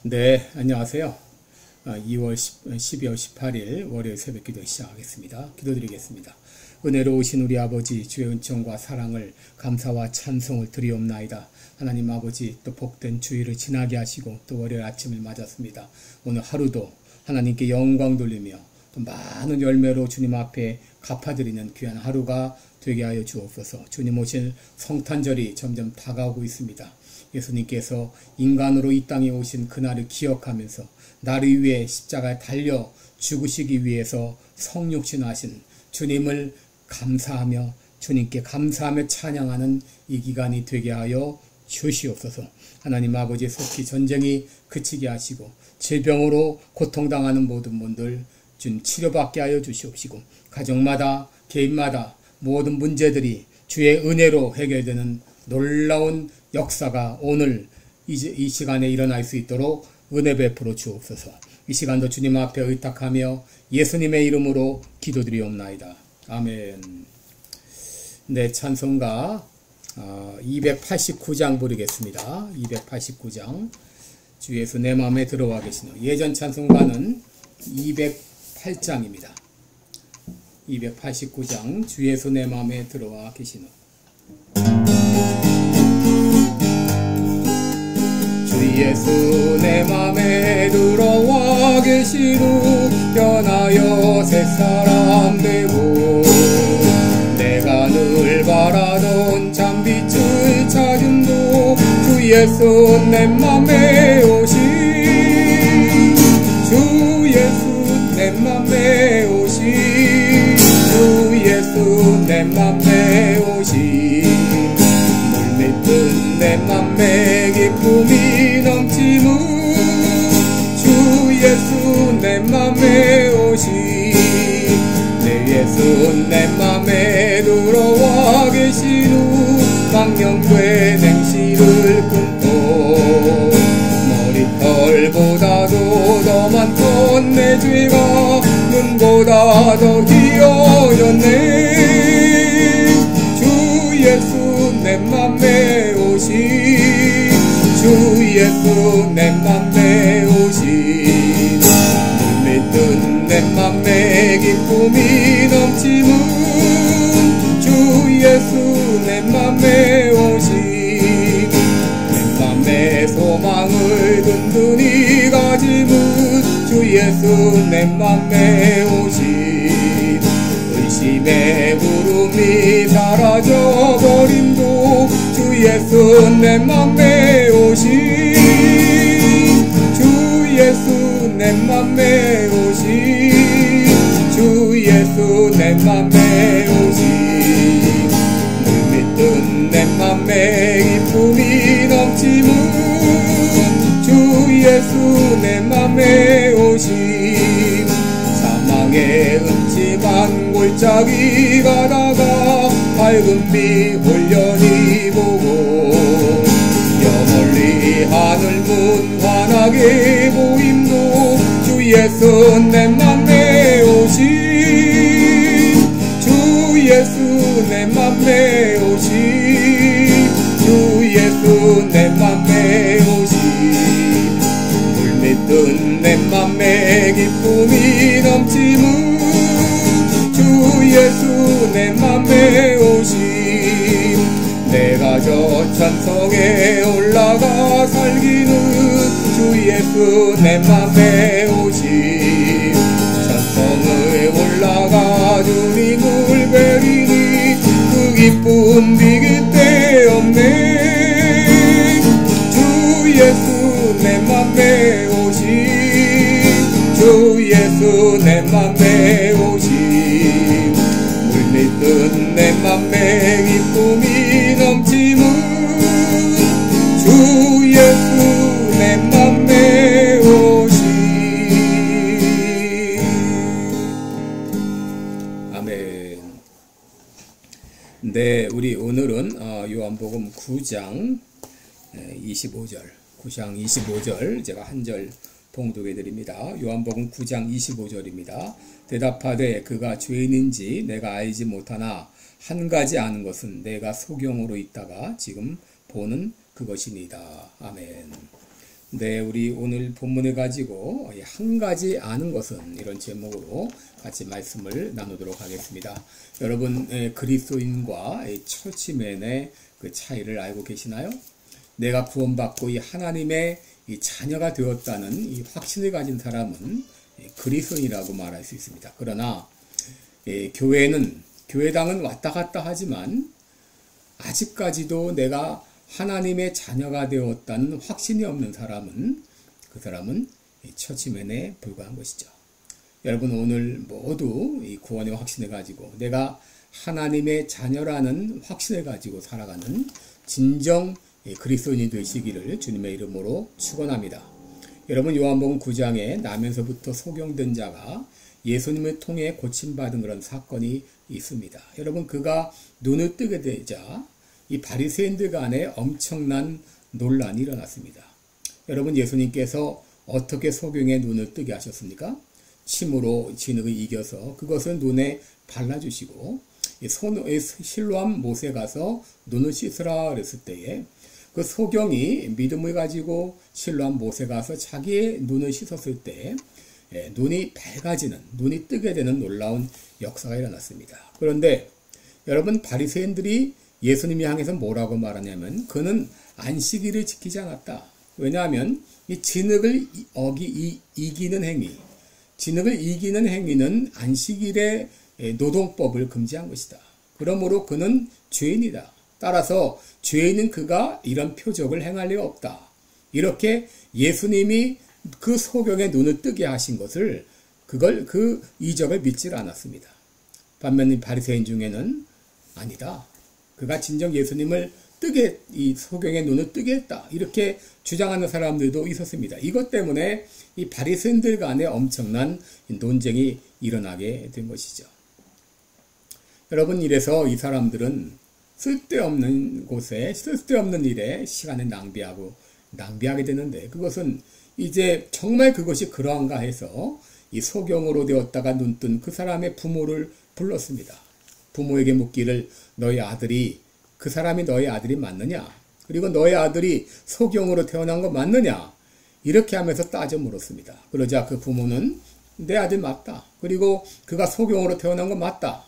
네, 안녕하세요. 12월 18일 월요일 새벽 기도 시작하겠습니다. 기도드리겠습니다. 은혜로우신 우리 아버지, 주의 은총과 사랑을 감사와 찬송을 드리옵나이다. 하나님 아버지, 또 복된 주일을 지나게 하시고 또 월요일 아침을 맞았습니다. 오늘 하루도 하나님께 영광 돌리며 또 많은 열매로 주님 앞에 갚아드리는 귀한 하루가 되게 하여 주옵소서. 주님 오실 성탄절이 점점 다가오고 있습니다. 예수님께서 인간으로 이 땅에 오신 그날을 기억하면서 나를 위해 십자가에 달려 죽으시기 위해서 성육신하신 주님을 감사하며 주님께 감사하며 찬양하는 이 기간이 되게 하여 주시옵소서. 하나님 아버지, 속히 전쟁이 그치게 하시고 질병으로 고통당하는 모든 분들 준 치료받게 하여 주시옵시고, 가정마다 개인마다 모든 문제들이 주의 은혜로 해결되는 놀라운 역사가 오늘 이 시간에 일어날 수 있도록 은혜 베풀어 주옵소서. 이 시간도 주님 앞에 의탁하며 예수님의 이름으로 기도드리옵나이다. 아멘. 네, 찬송가 289장 부르겠습니다. 289장. 주 예수 내 마음에 들어와 계시노. 예전 찬송가는 208장입니다. 289장 주 예수 내 마음에 들어와 계시노. 주 예수 내 맘에 들어와 계시노. 변하여 새사람 되고 내가 늘 바라던 참빛을 찾음도 주 예수 내 맘에 오시. 주 예수 내 맘에 오시. 주 예수 내 맘에 오시. 물밀듯 내 맘에 기쁨이 넘치는 주 예수 내 맘에 오시. 내 예수 내 맘에 들어와 계시누. 망령된 행실을 끊고 머리털보다도 더 많던 내 죄가 눈보다 더 희어졌네. 주 예수 내 맘에 오시. 주 예수 내 맘에 오시. 물밀듯 내 맘에 기쁨이 넘치는 주 예수 내 맘에 오시. 내 맘에 소망을 든든히 가지는 주 예수 내 맘에 오시. 의심의 구름이 사라져버림도 주 예수 내 맘에 오시. 주 예수 내 맘에 오시. 주 예수 내 맘에 오시. 물밀듯 내 맘에 기쁨이 넘치는 주 예수 내 맘에 오시. 사망의 음침한 골짜기 가다가 밝은 빛 홀연히 보고 여 멀리 하늘 문 환하게 보임도 주 예수 내 맘에 오시. 주 예수 내 맘에 오시. 주 예수 내 맘에 오시. 물밀듯 내 맘에 기쁨이 넘치는 주 예수 내 맘에 오시. 내가 저 천성에 올라가 살기는 주 예수 내 맘에 오시. 천성에 올라가 주님을 뵈리니 그 기쁨 비길 데 없네. 주 예수 내 맘에 오시. 주 예수 내 맘에 오시. 물밀듯 내 맘에 기쁨이 넘치는 주 예수 내 맘에 오시. 아멘. 네, 우리 오늘은 요한복음 9장 25절 9장 25절 제가 한 절 봉독해 드립니다. 요한복음 9장 25절입니다. 대답하되 그가 죄인인지 내가 알지 못하나 한 가지 아는 것은 내가 소경으로 있다가 지금 보는 그것이니이다. 아멘. 네, 우리 오늘 본문을 가지고 한 가지 아는 것은 이런 제목으로 같이 말씀을 나누도록 하겠습니다. 여러분, 그리스도인과 처치맨의 그 차이를 알고 계시나요? 내가 구원받고 이 하나님의 이 자녀가 되었다는 이 확신을 가진 사람은 그리스도인이라고 말할 수 있습니다. 그러나 교회당은 왔다 갔다 하지만 아직까지도 내가 하나님의 자녀가 되었다는 확신이 없는 사람은 그 사람은 처치맨에 불과한 것이죠. 여러분, 오늘 모두 이 구원의 확신을 가지고 내가 하나님의 자녀라는 확신을 가지고 살아가는 진정 그리스도인이 되시기를 주님의 이름으로 축원합니다. 여러분, 요한복음 9장에 나면서부터 소경된 자가 예수님을 통해 고침받은 그런 사건이 있습니다. 여러분, 그가 눈을 뜨게 되자 이 바리새인들 간에 엄청난 논란이 일어났습니다. 여러분, 예수님께서 어떻게 소경의 눈을 뜨게 하셨습니까? 침으로 진흙을 이겨서 그것을 눈에 발라주시고 실로암 못에 가서 눈을 씻으라 그랬을 때에 그 소경이 믿음을 가지고 실로암 못에 가서 자기의 눈을 씻었을 때 눈이 밝아지는, 눈이 뜨게 되는 놀라운 역사가 일어났습니다. 그런데 여러분, 바리새인들이 예수님이 향해서 뭐라고 말하냐면 그는 안식일을 지키지 않았다. 왜냐하면 이 진흙을 이기는 행위, 진흙을 이기는 행위는 안식일의 노동법을 금지한 것이다. 그러므로 그는 죄인이다. 따라서 죄인은 그가 이런 표적을 행할 리가 없다. 이렇게 예수님이 그 소경의 눈을 뜨게 하신 것을 그 이적을 믿질 않았습니다. 반면에 바리새인 중에는 아니다. 그가 진정 예수님을 이 소경의 눈을 뜨게 했다. 이렇게 주장하는 사람들도 있었습니다. 이것 때문에 이 바리새인들 간에 엄청난 논쟁이 일어나게 된 것이죠. 여러분, 이래서 이 사람들은 쓸데없는 곳에 쓸데없는 일에 시간을 낭비하게 되는데 그것은 이제 정말 그것이 그러한가 해서 이 소경으로 되었다가 눈뜬 그 사람의 부모를 불렀습니다. 부모에게 묻기를 그 사람이 너의 아들이 맞느냐? 그리고 너의 아들이 소경으로 태어난 거 맞느냐? 이렇게 하면서 따져 물었습니다. 그러자 그 부모는 내 아들 맞다. 그리고 그가 소경으로 태어난 거 맞다.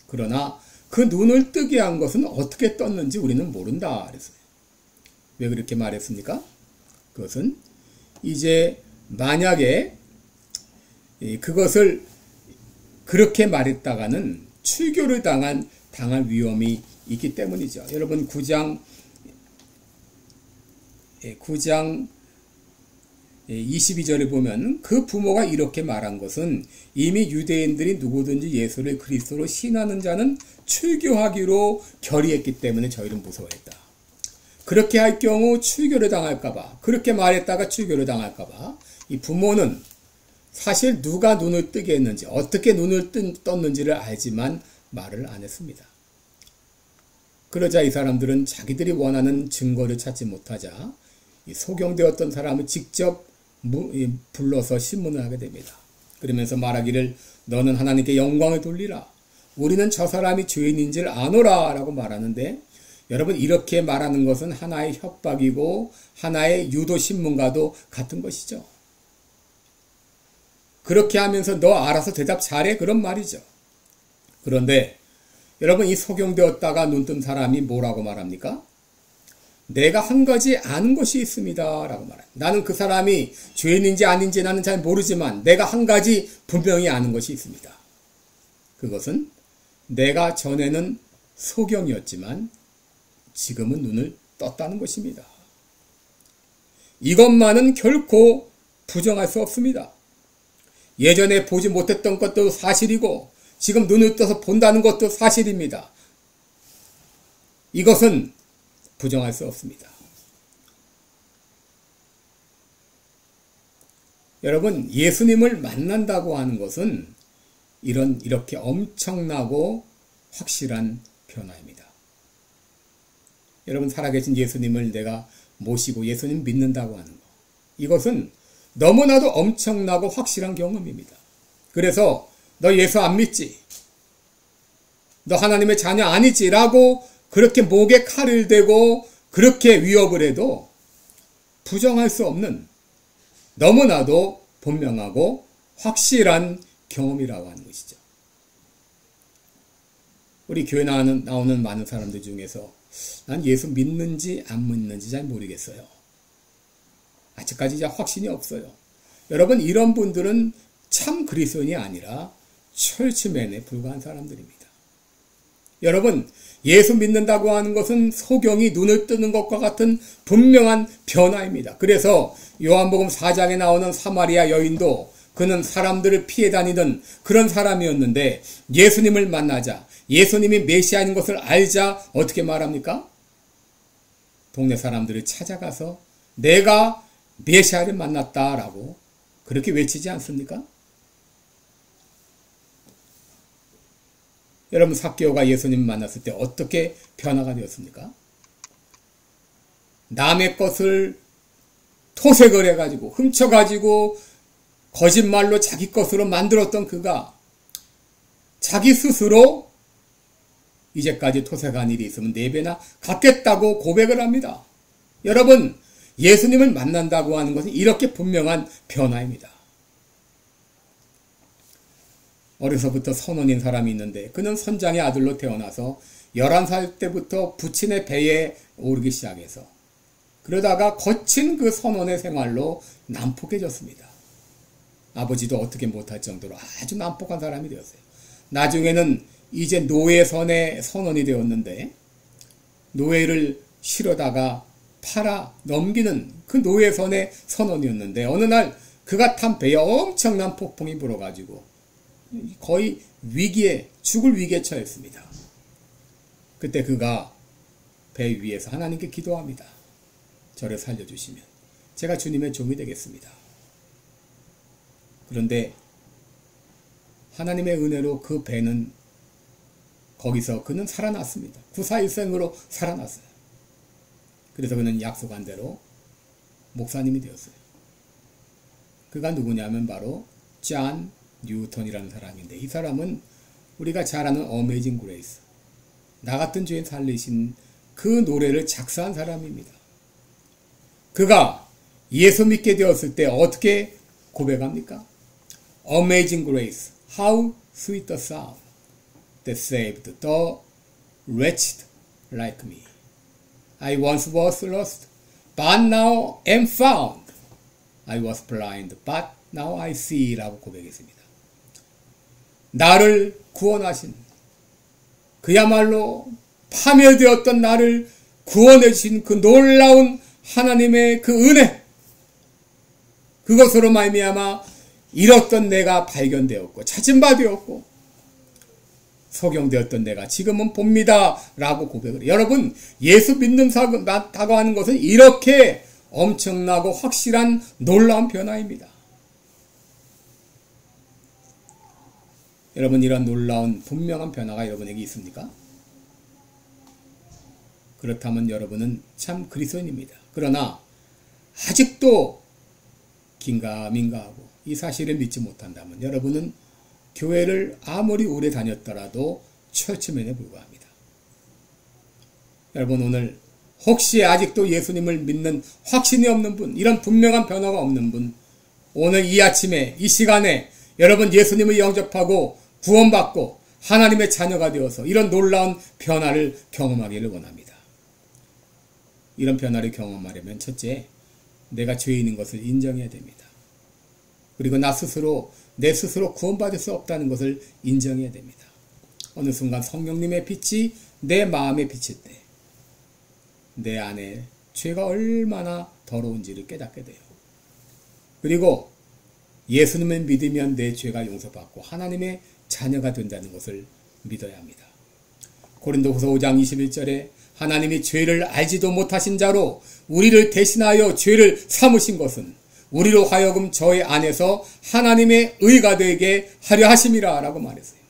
그러나 그 눈을 뜨게 한 것은 어떻게 떴는지 우리는 모른다. 그랬어요. 왜 그렇게 말했습니까? 그것은 이제 만약에 그것을 그렇게 말했다가는 출교를 당할 위험이 있기 때문이죠. 여러분, 9장 22절을 보면 그 부모가 이렇게 말한 것은 이미 유대인들이 누구든지 예수를 그리스도로 신하는 자는 출교하기로 결의했기 때문에 저희를 무서워했다. 그렇게 할 경우 출교를 당할까봐, 그렇게 말했다가 출교를 당할까봐 이 부모는 사실 누가 눈을 뜨게 했는지, 어떻게 눈을 떴는지를 알지만 말을 안 했습니다. 그러자 이 사람들은 자기들이 원하는 증거를 찾지 못하자 이 소경되었던 사람을 직접 불러서 신문을 하게 됩니다. 그러면서 말하기를 너는 하나님께 영광을 돌리라. 우리는 저 사람이 죄인인지를 아노라 라고 말하는데 여러분, 이렇게 말하는 것은 하나의 협박이고 하나의 유도신문과도 같은 것이죠. 그렇게 하면서 너 알아서 대답 잘해? 그런 말이죠. 그런데 여러분, 이 소경되었다가 눈뜬 사람이 뭐라고 말합니까? 내가 한 가지 아는 것이 있습니다 라고 말해요. 나는 그 사람이 죄인인지 아닌지 나는 잘 모르지만 내가 한 가지 분명히 아는 것이 있습니다. 그것은 내가 전에는 소경이었지만 지금은 눈을 떴다는 것입니다. 이것만은 결코 부정할 수 없습니다. 예전에 보지 못했던 것도 사실이고 지금 눈을 떠서 본다는 것도 사실입니다. 이것은 부정할 수 없습니다. 여러분, 예수님을 만난다고 하는 것은 이렇게 엄청나고 확실한 변화입니다. 여러분, 살아계신 예수님을 내가 모시고 예수님 믿는다고 하는 것, 이것은 너무나도 엄청나고 확실한 경험입니다. 그래서 너 예수 안 믿지? 너 하나님의 자녀 아니지? 라고 그렇게 목에 칼을 대고 그렇게 위협을 해도 부정할 수 없는 너무나도 분명하고 확실한 경험이라고 하는 것이죠. 우리 교회 나오는 많은 사람들 중에서 난 예수 믿는지 안 믿는지 잘 모르겠어요. 아직까지 확신이 없어요. 여러분, 이런 분들은 참 그리스도인이 아니라 철치맨에 불과한 사람들입니다. 여러분, 예수 믿는다고 하는 것은 소경이 눈을 뜨는 것과 같은 분명한 변화입니다. 그래서 요한복음 4장에 나오는 사마리아 여인도 그는 사람들을 피해 다니던 그런 사람이었는데 예수님을 만나자, 예수님이 메시아인 것을 알자 어떻게 말합니까? 동네 사람들을 찾아가서 내가 메시아를 만났다라고 그렇게 외치지 않습니까? 여러분, 삭개오가 예수님 만났을 때 어떻게 변화가 되었습니까? 남의 것을 토색을 해가지고 훔쳐가지고 거짓말로 자기 것으로 만들었던 그가 자기 스스로 이제까지 토색한 일이 있으면 4배나 갚겠다고 고백을 합니다. 여러분, 예수님을 만난다고 하는 것은 이렇게 분명한 변화입니다. 어려서부터 선원인 사람이 있는데 그는 선장의 아들로 태어나서 11살 때부터 부친의 배에 오르기 시작해서 그러다가 거친 그 선원의 생활로 난폭해졌습니다. 아버지도 어떻게 못할 정도로 아주 난폭한 사람이 되었어요. 나중에는 이제 노예선의 선원이 되었는데 노예를 실어다가 팔아 넘기는 그 노예선의 선원이었는데 어느 날 그가 탄 배에 엄청난 폭풍이 불어가지고 거의 위기에 죽을 위기에 처했습니다. 그때 그가 배 위에서 하나님께 기도합니다. 저를 살려주시면 제가 주님의 종이 되겠습니다. 그런데 하나님의 은혜로 그 배는 거기서 그는 살아났습니다. 구사일생으로 살아났어요. 그래서 그는 약속한 대로 목사님이 되었어요. 그가 누구냐면 바로 존 뉴턴이라는 사람인데 이 사람은 우리가 잘 아는 어메이징 그레이스, 나 같은 죄인 살리신 그 노래를 작사한 사람입니다. 그가 예수 믿게 되었을 때 어떻게 고백합니까? Amazing grace, how sweet the sound that saved the wretched like me. I once was lost, but now am found. I was blind, but now I see. 라고 고백했습니다. 나를 구원하신, 그야말로 파멸되었던 나를 구원해 주신 그 놀라운 하나님의 그 은혜, 그것으로 말미암아 잃었던 내가 발견되었고 찾은 바 되었고 소경되었던 내가 지금은 봅니다 라고 고백을 해요. 여러분, 예수 믿는다고 하는 것은 이렇게 엄청나고 확실한 놀라운 변화입니다. 여러분, 이런 놀라운 분명한 변화가 여러분에게 있습니까? 그렇다면 여러분은 참 그리스도인입니다. 그러나 아직도 긴가민가하고 이 사실을 믿지 못한다면 여러분은 교회를 아무리 오래 다녔더라도 철치맨에 불과합니다. 여러분, 오늘 혹시 아직도 예수님을 믿는 확신이 없는 분, 이런 분명한 변화가 없는 분, 오늘 이 아침에 이 시간에 여러분 예수님을 영접하고 구원받고 하나님의 자녀가 되어서 이런 놀라운 변화를 경험하기를 원합니다. 이런 변화를 경험하려면 첫째, 내가 죄인인 것을 인정해야 됩니다. 그리고 내 스스로 구원받을 수 없다는 것을 인정해야 됩니다. 어느 순간 성령님의 빛이 내 마음에 비칠 때 내 안에 죄가 얼마나 더러운지를 깨닫게 돼요. 그리고 예수님을 믿으면 내 죄가 용서받고 하나님의 자녀가 된다는 것을 믿어야 합니다. 고린도후서 5장 21절에 하나님이 죄를 알지도 못하신 자로 우리를 대신하여 죄를 삼으신 것은 우리로 하여금 저의 안에서 하나님의 의가 되게 하려 하심이라 라고 말했어요.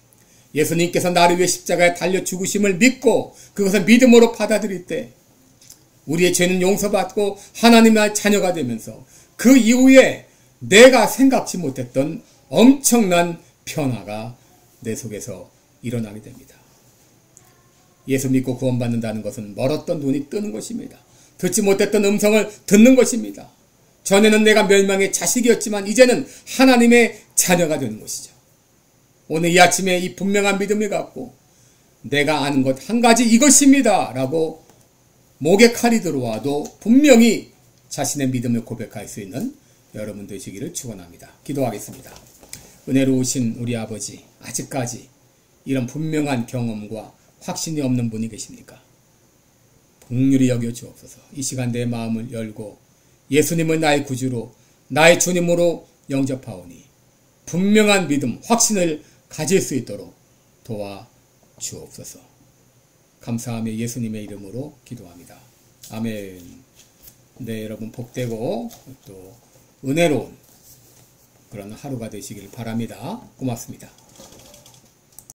예수님께서 나를 위해 십자가에 달려 죽으심을 믿고 그것을 믿음으로 받아들일 때 우리의 죄는 용서받고 하나님의 자녀가 되면서 그 이후에 내가 생각지 못했던 엄청난 변화가 내 속에서 일어나게 됩니다. 예수 믿고 구원받는다는 것은 멀었던 눈이 뜨는 것입니다. 듣지 못했던 음성을 듣는 것입니다. 전에는 내가 멸망의 자식이었지만 이제는 하나님의 자녀가 되는 것이죠. 오늘 이 아침에 이 분명한 믿음을 갖고 내가 아는 것 한 가지 이것입니다 라고 목에 칼이 들어와도 분명히 자신의 믿음을 고백할 수 있는 여러분 되시기를 축원합니다. 기도하겠습니다. 은혜로우신 우리 아버지, 아직까지 이런 분명한 경험과 확신이 없는 분이 계십니까? 긍휼히 여겨 주옵소서. 이 시간 내 마음을 열고 예수님을 나의 구주로 나의 주님으로 영접하오니 분명한 믿음, 확신을 가질 수 있도록 도와 주옵소서. 감사하며 예수님의 이름으로 기도합니다. 아멘. 네, 여러분 복되고 또 은혜로운 그런 하루가 되시길 바랍니다. 고맙습니다.